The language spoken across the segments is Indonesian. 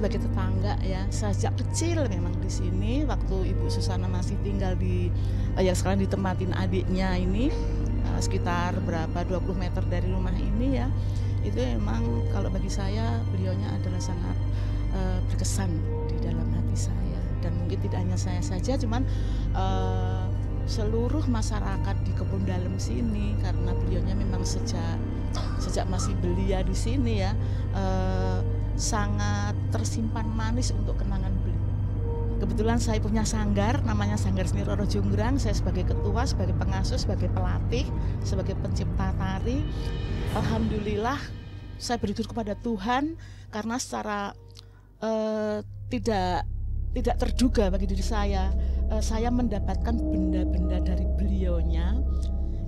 sebagai tetangga ya. Sejak kecil memang di sini, waktu Ibu Susana masih tinggal di yang sekarang ditempatin adiknya ini, sekitar berapa 20 meter dari rumah ini ya. Itu memang kalau bagi saya beliaunya adalah sangat berkesan di dalam hati saya, dan mungkin tidak hanya saya saja, cuman seluruh masyarakat di Kebon Dalem sini, karena beliaunya memang sejak masih belia di sini ya, sangat tersimpan manis untuk kenangan beliau. Kebetulan saya punya sanggar, namanya Sanggar Seni Roro Jonggrang. Saya sebagai ketua, sebagai pengasuh, sebagai pelatih, sebagai pencipta tari. Alhamdulillah saya bersyukur kepada Tuhan karena secara tidak terduga bagi diri saya mendapatkan benda-benda dari beliaunya.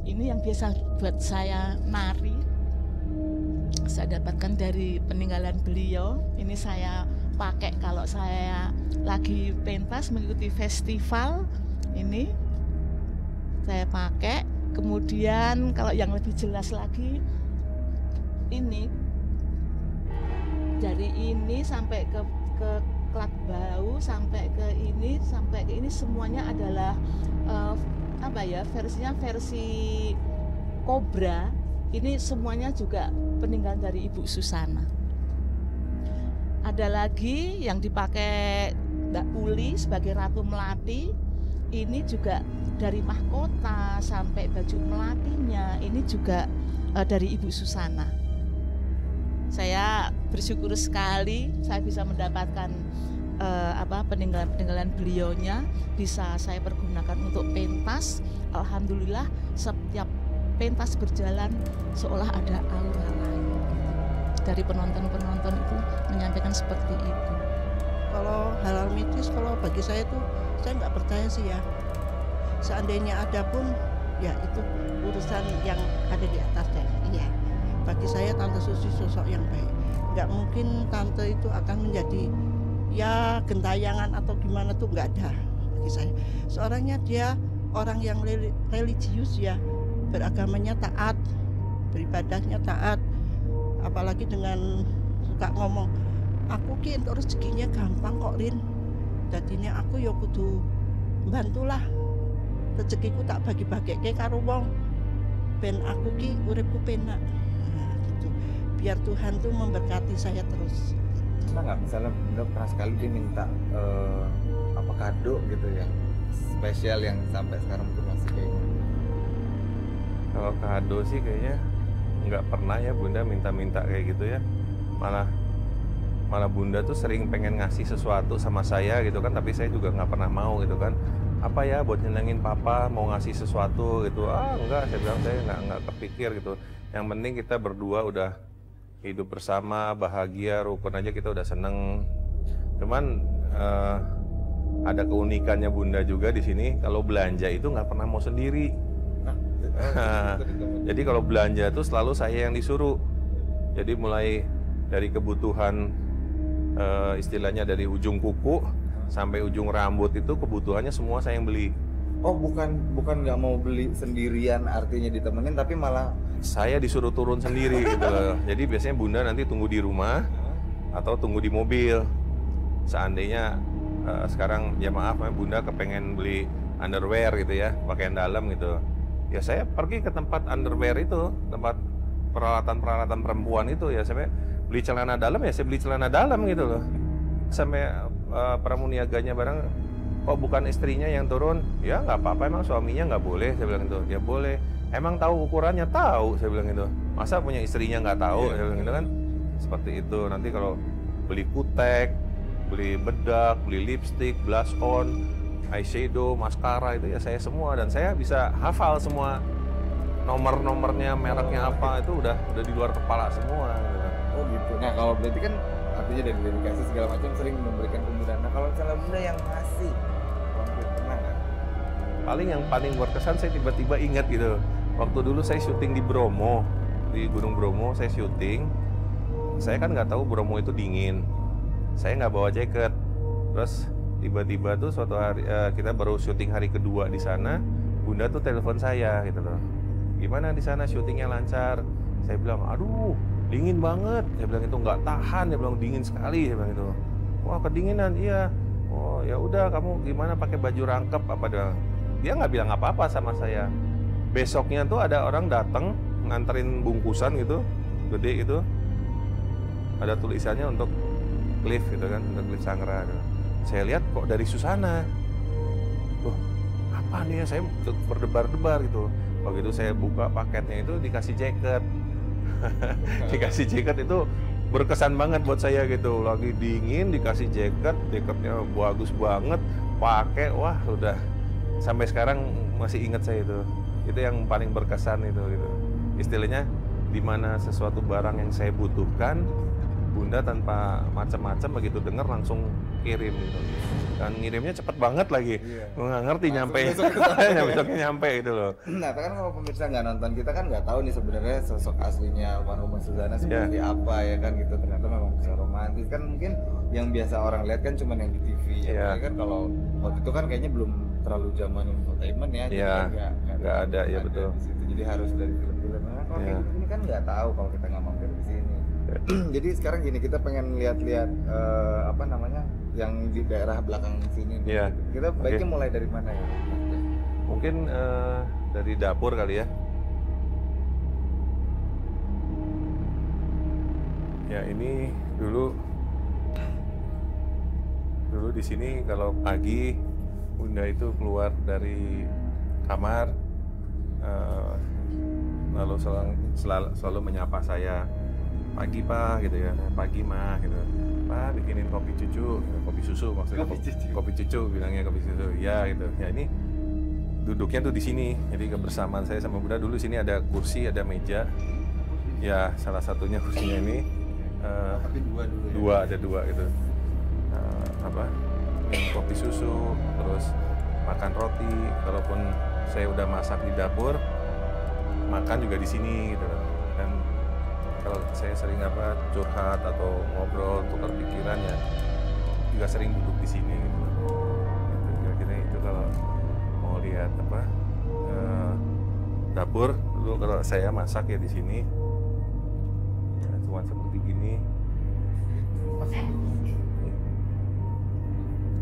Ini yang biasa buat saya nari, saya dapatkan dari peninggalan beliau. Ini saya pakai kalau saya lagi pentas mengikuti festival, ini saya pakai. Kemudian kalau yang lebih jelas lagi, ini dari ini sampai ke Klat Bau, sampai ke ini semuanya adalah versinya versi Kobra. Ini semuanya juga peninggalan dari Ibu Susana. Ada lagi yang dipakai Mbak Uli sebagai Ratu Melati. Ini juga dari mahkota sampai baju melatinya, ini juga dari Ibu Susana. Saya bersyukur sekali saya bisa mendapatkan peninggalan beliaunya, bisa saya pergunakan untuk pentas. Alhamdulillah setiap pentas berjalan seolah ada aura lain dari penonton-penonton itu menyampaikan seperti itu. Kalau hal-hal mistis, kalau bagi saya itu saya nggak percaya sih ya. Seandainya ada pun ya itu urusan yang ada di atas deh. Iya. Bagi saya Tante Susi sosok yang baik. Nggak mungkin Tante itu akan menjadi ya gentayangan atau gimana tuh, nggak ada bagi saya. Seorangnya dia orang yang religius ya, beragamanya taat, beribadahnya taat, apalagi dengan suka ngomong, aku ki entuk rezekinya gampang kok Rin, jadinya aku ya kudu bantulah rezekiku tak bagi-bagi ke karo wong ben aku ki uripku penak. Nah, gitu. Biar Tuhan tuh memberkati saya terus. Nggak, misalnya Bunda pernah sekali dia minta kado gitu yang spesial yang sampai sekarang pun masih kayak gitu? Kalau kado sih kayaknya nggak pernah ya Bunda minta-minta kayak gitu ya. Malah Bunda tuh sering pengen ngasih sesuatu sama saya gitu kan, tapi saya juga nggak pernah mau gitu kan. Apa ya buat nyenengin papa, mau ngasih sesuatu gitu. Enggak, saya bilang saya nggak kepikir gitu. Yang penting kita berdua udah hidup bersama, bahagia, rukun aja kita udah seneng. Cuman ada keunikannya Bunda juga di sini, kalau belanja itu nggak pernah mau sendiri. Jadi kalau belanja tuh selalu saya yang disuruh. Jadi mulai dari kebutuhan istilahnya dari ujung kuku sampai ujung rambut itu kebutuhannya semua saya yang beli. Oh, bukan nggak mau beli sendirian artinya ditemenin, tapi malah saya disuruh turun sendiri gitu loh. Jadi biasanya Bunda nanti tunggu di rumah atau tunggu di mobil. Seandainya sekarang ya maaf Bunda kepengen beli underwear gitu ya, pakaian dalam gitu. Ya saya pergi ke tempat underwear itu, tempat peralatan-peralatan perempuan itu ya, sampai beli celana dalam ya saya beli celana dalam gitu loh. Sampai pramuniaganya barang, kok bukan istrinya yang turun? Ya nggak apa-apa, emang suaminya nggak boleh, saya bilang itu. Ya boleh. Emang tahu ukurannya? Tahu, saya bilang itu. Masa punya istrinya nggak tahu? Saya bilang itu kan. Seperti itu. Nanti kalau beli kutek, beli bedak, beli lipstick, blush on, eyeshadow, maskara itu ya saya semua, dan saya bisa hafal semua nomor-nomornya, mereknya apa itu udah di luar kepala semua. Gitu. Oh gitu. Nah kalau berarti kan artinya dari dedikasi segala macam sering memberikan kemudahan. Nah kalau misalnya Bunda yang ngasih, pernah nggak? Yang paling berkesan saya tiba-tiba ingat gitu. Waktu dulu saya syuting di Bromo, di Gunung Bromo saya syuting. Saya kan nggak tahu Bromo itu dingin. Saya nggak bawa jaket. Terus tiba-tiba tuh suatu hari kita baru syuting hari kedua di sana, Bunda tuh telepon saya gitu loh. Gimana di sana syutingnya lancar? Saya bilang, aduh dingin banget. Saya bilang itu nggak tahan. Dia bilang dingin sekali. Saya bilang itu. Wah kedinginan, iya. Oh ya udah, kamu gimana pakai baju rangkep apa dia nggak bilang apa-apa sama saya. Besoknya tuh ada orang datang nganterin bungkusan gitu, gede gitu. Ada tulisannya untuk lift gitu kan, untuk lift Sangra. Saya lihat kok dari Susana. Loh, apa nih ya? Saya berdebar-debar gitu. Begitu saya buka paketnya itu dikasih jaket. Dikasih jaket itu berkesan banget buat saya gitu. Lagi dingin dikasih jaketnya bagus banget, pakai, wah udah sampai sekarang masih ingat saya itu. Itu yang paling berkesan itu gitu. Istilahnya di mana sesuatu barang yang saya butuhkan, Bunda tanpa macam-macam begitu dengar langsung kirim gitu. Dan ngirimnya cepet banget lagi. Iya. Nggak ngerti nyampe. Besoknya nyampe gitu loh. Nah, kan kalau pemirsa nggak nonton kita kan nggak tahu nih sebenarnya sosok aslinya Almarhumah Suzana seperti apa ya kan gitu. Ternyata memang bisa romantis kan, mungkin yang biasa orang lihat kan cuma yang di TV ya. Iya. Kan kalau waktu itu kan kayaknya belum terlalu zaman infotainment ya. Jadi Iya. kan Nggak ada, ya betul. di situ. Jadi harus dari film-film. Nah, kalau Iya. kayak gini kan nggak tahu kalau kita nggak mampir di sini. Jadi sekarang gini, kita pengen lihat-lihat apa namanya yang di daerah belakang sini. Iya. Kita baiknya Oke. mulai dari mana ya? Mungkin dari dapur kali ya. Ya ini dulu di sini kalau pagi Bunda itu keluar dari kamar, lalu selalu menyapa saya, pagi Pak gitu ya, pagi Mah gitu, Pak bikinin kopi susu maksudnya, kopi cucu bilangnya, kopi susu ya gitu. Ya ini duduknya tuh di sini, jadi kebersamaan saya sama Bunda dulu sini ada kursi, ada meja, ya salah satunya kursinya ini. Tapi dua dulu ya. Ada dua gitu. Minum kopi susu, terus makan roti. Kalaupun saya udah masak di dapur, makan juga di sini gitu loh. Dan kalau saya sering curhat atau ngobrol, tukar pikiran ya, juga sering duduk di sini gitu loh. Gitu, kira-kira itu kalau mau lihat dapur dulu kalau saya masak ya di sini. Nah, cuma seperti gini.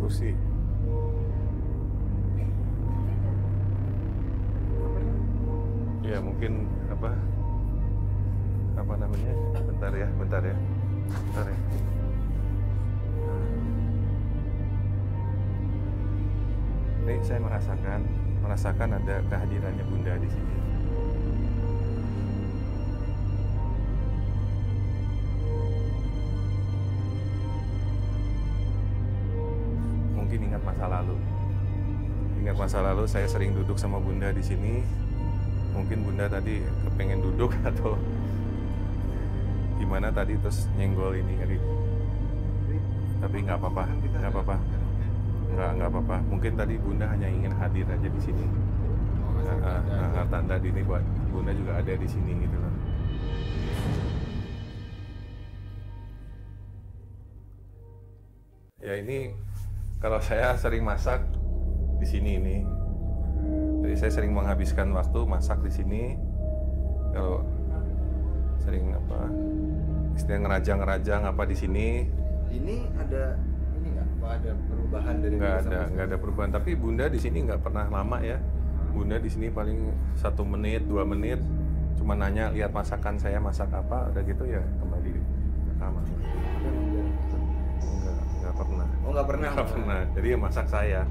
Kursi. Ya mungkin apa namanya? Bentar ya. Ini saya merasakan ada kehadirannya Bunda di sini. Ingat masa lalu saya sering duduk sama Bunda di sini. Mungkin Bunda tadi kepengen duduk atau gimana tadi terus nyenggol ini kali. Tapi nggak apa-apa. Nggak apa-apa. Mungkin tadi Bunda hanya ingin hadir aja di sini. Tanda ini buat Bunda juga ada di sini gitu loh. Ya ini kalau saya sering masak di sini ini. Jadi saya sering menghabiskan waktu masak di sini. Kalau sering istilah ngerajang di sini. Ini ada ada perubahan dari nggak ada perubahan. Tapi Bunda di sini nggak pernah lama ya. Bunda di sini paling 1 menit 2 menit. Cuma nanya lihat masakan saya masak apa, udah gitu ya kembali ke kamar. Nggak pernah. Oh nggak pernah. Jadi yang masak saya.